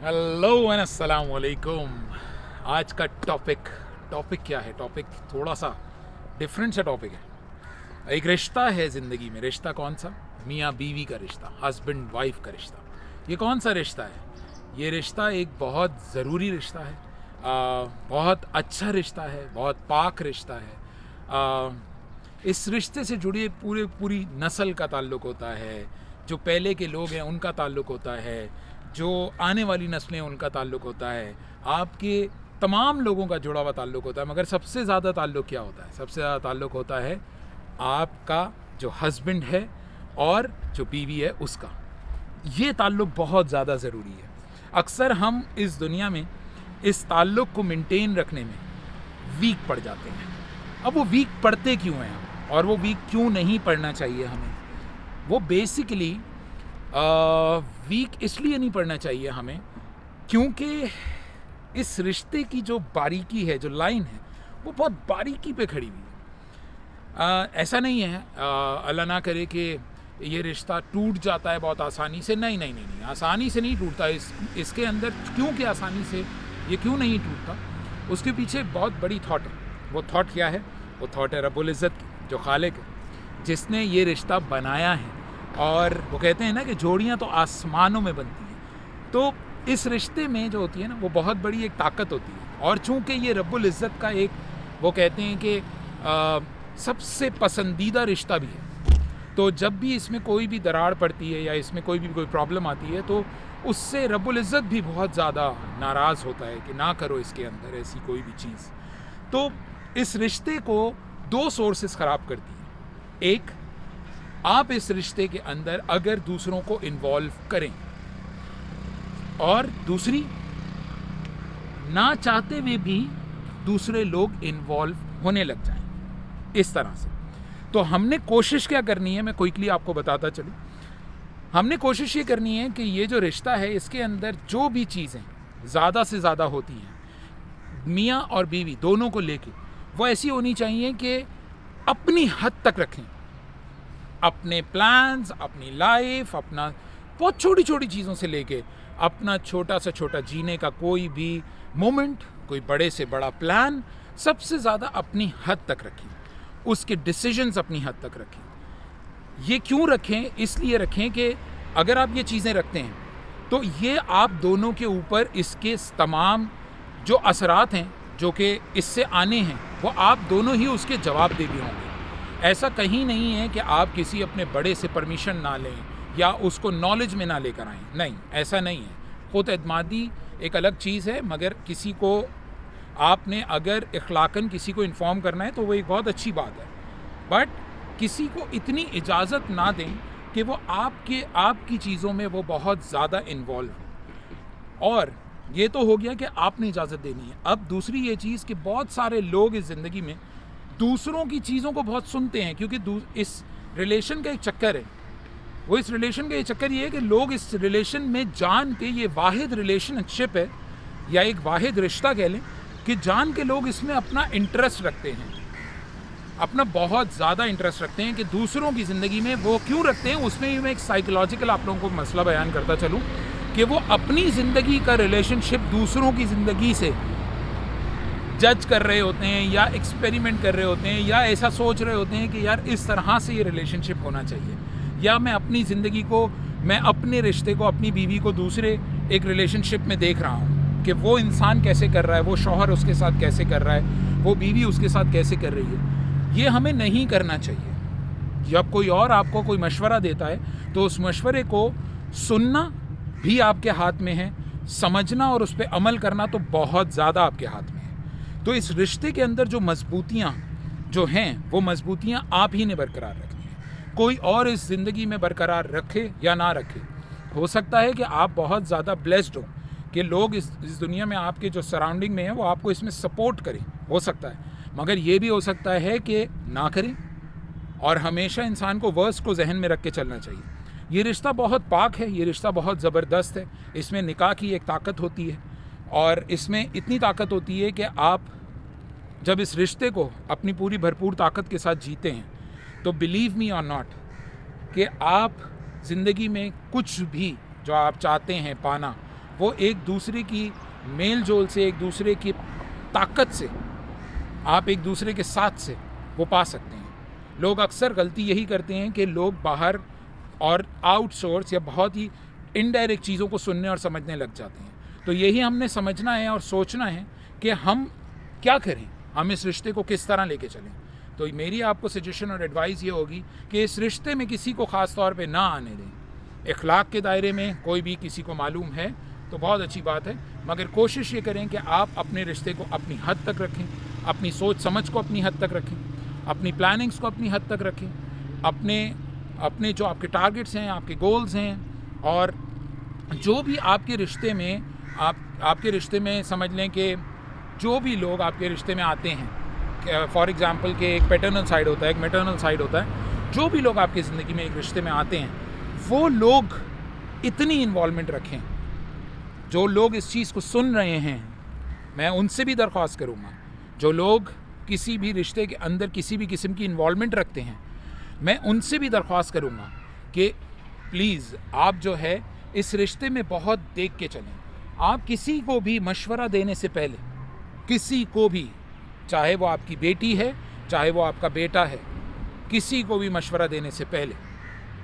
Hello and अस्सलाम वालेकुम। आज का टॉपिक क्या है? टॉपिक थोड़ा सा डिफरेंट सा टॉपिक है। एक रिश्ता है ज़िंदगी में। रिश्ता कौन सा? मियाँ बीवी का रिश्ता, हस्बैंड वाइफ का रिश्ता। ये कौन सा रिश्ता है? ये रिश्ता एक बहुत ज़रूरी रिश्ता है, बहुत अच्छा रिश्ता है, बहुत पाक रिश्ता है। इस रिश्ते से जुड़े पूरी नस्ल का ताल्लुक़ होता है। जो पहले के लोग हैं उनका ताल्लुक़ होता है, जो आने वाली नस्लें उनका ताल्लुक़ होता है, आपके तमाम लोगों का जुड़ा हुआ ताल्लुक़ होता है। मगर सबसे ज़्यादा ताल्लुक़ क्या होता है? सबसे ज़्यादा ताल्लुक़ होता है आपका जो हस्बैंड है और जो बीवी है उसका। ये ताल्लुक़ बहुत ज़्यादा ज़रूरी है। अक्सर हम इस दुनिया में इस ताल्लुक़ को मेंटेन रखने में वीक पड़ जाते हैं। अब वो वीक पड़ते क्यों हैं और वो वीक क्यों नहीं पड़ना चाहिए हमें? वो बेसिकली वीक इसलिए नहीं पड़ना चाहिए हमें क्योंकि इस रिश्ते की जो बारीकी है, जो लाइन है, वो बहुत बारीकी पे खड़ी हुई है। ऐसा नहीं है अल्लाह ना करे कि ये रिश्ता टूट जाता है बहुत आसानी से। नहीं, आसानी से नहीं टूटता। इसके अंदर क्योंकि आसानी से ये क्यों नहीं टूटता, उसके पीछे बहुत बड़ी थॉट है। वो थॉट क्या है? वो थॉट है रब्बुल इज़्ज़त की, जो खालिक है, जिसने ये रिश्ता बनाया है। और वो कहते हैं ना कि जोड़ियाँ तो आसमानों में बनती हैं। तो इस रिश्ते में जो होती है ना, वो बहुत बड़ी एक ताकत होती है। और चूँकि ये रब्बुल इज़्ज़त का एक, वो कहते हैं कि सबसे पसंदीदा रिश्ता भी है, तो जब भी इसमें कोई भी दरार पड़ती है या इसमें कोई प्रॉब्लम आती है, तो उससे रब्बुल इज़्ज़त भी बहुत ज़्यादा नाराज़ होता है कि ना करो इसके अंदर ऐसी कोई भी चीज़। तो इस रिश्ते को दो सोर्सेस ख़राब करती हैं। एक, आप इस रिश्ते के अंदर अगर दूसरों को इन्वॉल्व करें, और दूसरी, ना चाहते हुए भी दूसरे लोग इन्वॉल्व होने लग जाएं इस तरह से। तो हमने कोशिश क्या करनी है, मैं क्विकली आपको बताता चलूं। हमने कोशिश ये करनी है कि ये जो रिश्ता है, इसके अंदर जो भी चीज़ें ज़्यादा से ज़्यादा होती हैं मियाँ और बीवी दोनों को लेके, वो ऐसी होनी चाहिए कि अपनी हद तक रखें। अपने प्लान्स, अपनी लाइफ, अपना बहुत छोटी छोटी चीज़ों से लेके अपना छोटा से छोटा जीने का कोई भी मोमेंट, कोई बड़े से बड़ा प्लान, सबसे ज़्यादा अपनी हद तक रखें। उसके डिसीजंस अपनी हद तक रखें। ये क्यों रखें? इसलिए रखें कि अगर आप ये चीज़ें रखते हैं तो ये आप दोनों के ऊपर इसके तमाम जो असरात हैं, जो कि इससे आने हैं, वो आप दोनों ही उसके जवाबदेही होंगे। ऐसा कहीं नहीं है कि आप किसी अपने बड़े से परमिशन ना लें या उसको नॉलेज में ना लेकर आएँ। नहीं, ऐसा नहीं है। खुद एतमादी एक अलग चीज़ है, मगर किसी को आपने अगर इखलाकन किसी को इन्फॉर्म करना है तो वो एक बहुत अच्छी बात है। बट किसी को इतनी इजाज़त ना दें कि वो आपकी चीज़ों में वो बहुत ज़्यादा इन्वॉल्व हो। और ये तो हो गया कि आपने इजाज़त देनी है। अब दूसरी ये चीज़ कि बहुत सारे लोग इस ज़िंदगी में दूसरों की चीज़ों को बहुत सुनते हैं, क्योंकि इस रिलेशन का एक चक्कर है। वो इस रिलेशन का ये चक्कर ये है कि लोग इस रिलेशन में जान के, ये वाहिद रिलेशनशिप है या एक वाहिद रिश्ता कह लें, कि जान के लोग इसमें अपना इंटरेस्ट रखते हैं, अपना बहुत ज़्यादा इंटरेस्ट रखते हैं कि दूसरों की ज़िंदगी में। वो क्यों रखते हैं, उसमें भी मैं एक साइकोलॉजिकल आप लोगों को मसला बयान करता चलूँ कि वो अपनी ज़िंदगी का रिलेशनशिप दूसरों की ज़िंदगी से जज कर रहे होते हैं या एक्सपेरिमेंट कर रहे होते हैं, या ऐसा सोच रहे होते हैं कि यार इस तरह से ये रिलेशनशिप होना चाहिए, या मैं अपनी ज़िंदगी को, मैं अपने रिश्ते को, अपनी बीवी को दूसरे एक रिलेशनशिप में देख रहा हूँ कि वो इंसान कैसे कर रहा है, वो शौहर उसके साथ कैसे कर रहा है, वो बीवी उसके साथ कैसे कर रही है। ये हमें नहीं करना चाहिए। जब कोई और आपको कोई मशवरा देता है तो उस मशवरे को सुनना भी आपके हाथ में है, समझना और उस पर अमल करना तो बहुत ज़्यादा आपके हाथ में है। तो इस रिश्ते के अंदर जो मजबूतियाँ जो हैं, वो मजबूतियाँ आप ही ने बरकरार रखनी है। कोई और इस ज़िंदगी में बरकरार रखे या ना रखे। हो सकता है कि आप बहुत ज़्यादा ब्लेस्ड हो कि लोग इस दुनिया में आपके जो सराउंडिंग में हैं वो आपको इसमें सपोर्ट करें, हो सकता है। मगर ये भी हो सकता है कि ना करें। और हमेशा इंसान को वर्स्ट को जहन में रख के चलना चाहिए। ये रिश्ता बहुत पाक है, ये रिश्ता बहुत ज़बरदस्त है। इसमें निकाह की एक ताकत होती है, और इसमें इतनी ताकत होती है कि आप जब इस रिश्ते को अपनी पूरी भरपूर ताकत के साथ जीते हैं, तो बिलीव मी और नॉट कि आप ज़िंदगी में कुछ भी जो आप चाहते हैं पाना, वो एक दूसरे की मेल जोल से, एक दूसरे की ताकत से, आप एक दूसरे के साथ से वो पा सकते हैं। लोग अक्सर गलती यही करते हैं कि लोग बाहर और आउटसोर्स या बहुत ही इनडायरेक्ट चीज़ों को सुनने और समझने लग जाते हैं। तो यही हमने समझना है और सोचना है कि हम क्या करें, हम इस रिश्ते को किस तरह लेके चलें। तो मेरी आपको सजेशन और एडवाइस ये होगी कि इस रिश्ते में किसी को ख़ास तौर पे ना आने दें। इखलाक के दायरे में कोई भी किसी को मालूम है तो बहुत अच्छी बात है, मगर कोशिश ये करें कि आप अपने रिश्ते को अपनी हद तक रखें, अपनी सोच समझ को अपनी हद तक रखें, अपनी प्लानिंग्स को अपनी हद तक रखें, अपने जो आपके टारगेट्स हैं, आपके गोल्स हैं, और जो भी आपके रिश्ते में आपके रिश्ते में समझ लें कि जो भी लोग आपके रिश्ते में आते हैं, फॉर एग्ज़ाम्पल कि एक पैटर्नल साइड होता है, एक मैटरनल साइड होता है, जो भी लोग आपकी ज़िंदगी में एक रिश्ते में आते हैं वो लोग इतनी इन्वॉल्वमेंट रखें। जो लोग इस चीज़ को सुन रहे हैं, मैं उनसे भी दरख्वास्त करूँगा, जो लोग किसी भी रिश्ते के अंदर किसी भी किस्म की इन्वॉल्वमेंट रखते हैं, मैं उनसे भी दरख्वास्त करूँगा कि प्लीज़ आप जो है इस रिश्ते में बहुत देख के चलें। आप किसी को भी मशवरा देने से पहले, किसी को भी, चाहे वो आपकी बेटी है, चाहे वो आपका बेटा है, किसी को भी मशवरा देने से पहले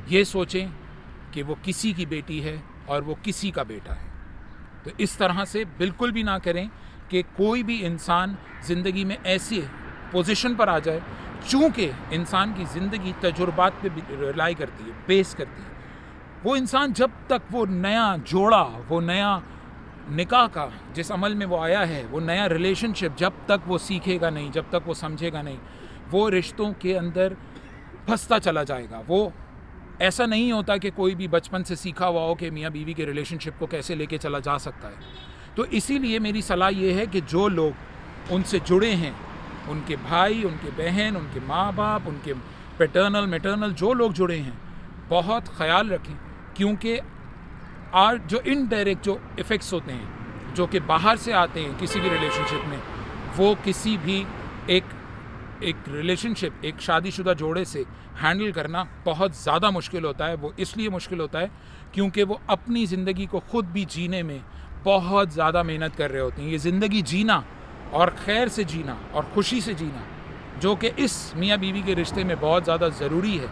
ये सोचें कि वो किसी की बेटी है और वो किसी का बेटा है। तो इस तरह से बिल्कुल भी ना करें कि कोई भी इंसान ज़िंदगी में ऐसी पोजीशन पर आ जाए, चूँकि इंसान की ज़िंदगी तजुर्बात पे रिलाई करती है, बेस करती है। वो इंसान जब तक वो नया जोड़ा, वो नया निकाह का जिस अमल में वो आया है, वो नया रिलेशनशिप जब तक वो सीखेगा नहीं, जब तक वो समझेगा नहीं, वो रिश्तों के अंदर फंसता चला जाएगा। वो ऐसा नहीं होता कि कोई भी बचपन से सीखा हुआ हो कि मियाँ बीवी के रिलेशनशिप को कैसे लेके चला जा सकता है। तो इसीलिए मेरी सलाह ये है कि जो लोग उनसे जुड़े हैं, उनके भाई, उनके बहन, उनके माँ बाप, उनके पैटर्नल मैटरनल जो लोग जुड़े हैं, बहुत ख़याल रखें, क्योंकि जो इनडायरेक्ट जो इफ़ेक्ट्स होते हैं जो कि बाहर से आते हैं किसी भी रिलेशनशिप में, वो किसी भी एक रिलेशनशिप, एक शादीशुदा जोड़े से हैंडल करना बहुत ज़्यादा मुश्किल होता है। वो इसलिए मुश्किल होता है क्योंकि वो अपनी ज़िंदगी को ख़ुद भी जीने में बहुत ज़्यादा मेहनत कर रहे होते हैं। ये ज़िंदगी जीना और खैर से जीना और ख़ुशी से जीना, जो कि इस मियाँ बीवी के रिश्ते में बहुत ज़्यादा ज़रूरी है,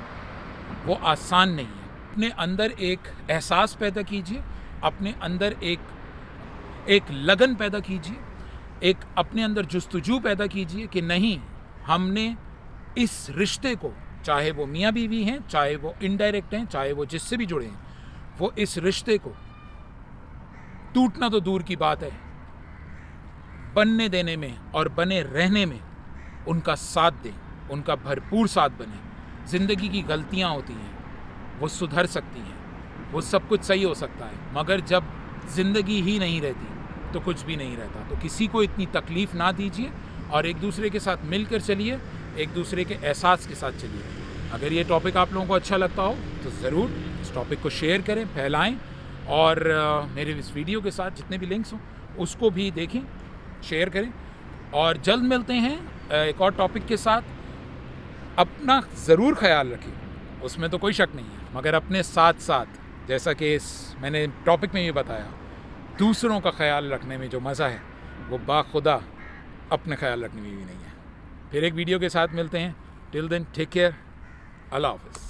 वो आसान नहीं है। अपने अंदर एक एहसास पैदा कीजिए, अपने अंदर एक लगन पैदा कीजिए, एक अपने अंदर जुस्तजू पैदा कीजिए कि नहीं, हमने इस रिश्ते को, चाहे वो मियाँ बीवी हैं, चाहे वो इनडायरेक्ट हैं, चाहे वो जिससे भी जुड़े हैं, वो इस रिश्ते को टूटना तो दूर की बात है, बनने देने में और बने रहने में उनका साथ दें, उनका भरपूर साथ बने। ज़िंदगी की गलतियाँ होती हैं, वो सुधर सकती हैं, वो सब कुछ सही हो सकता है, मगर जब ज़िंदगी ही नहीं रहती तो कुछ भी नहीं रहता। तो किसी को इतनी तकलीफ़ ना दीजिए और एक दूसरे के साथ मिलकर चलिए, एक दूसरे के एहसास के साथ चलिए। अगर ये टॉपिक आप लोगों को अच्छा लगता हो तो ज़रूर इस टॉपिक को शेयर करें, फैलाएं, और मेरे इस वीडियो के साथ जितने भी लिंक्स हों उसको भी देखें, शेयर करें, और जल्द मिलते हैं एक और टॉपिक के साथ। अपना ज़रूर ख्याल रखें, उसमें तो कोई शक नहीं है, मगर अपने साथ साथ, जैसा कि मैंने टॉपिक में ये बताया, दूसरों का ख्याल रखने में जो मज़ा है वो बाखुदा अपने ख्याल रखने में भी नहीं है। फिर एक वीडियो के साथ मिलते हैं। टिल देन टेक केयर, अल्लाह हाफ़िज़।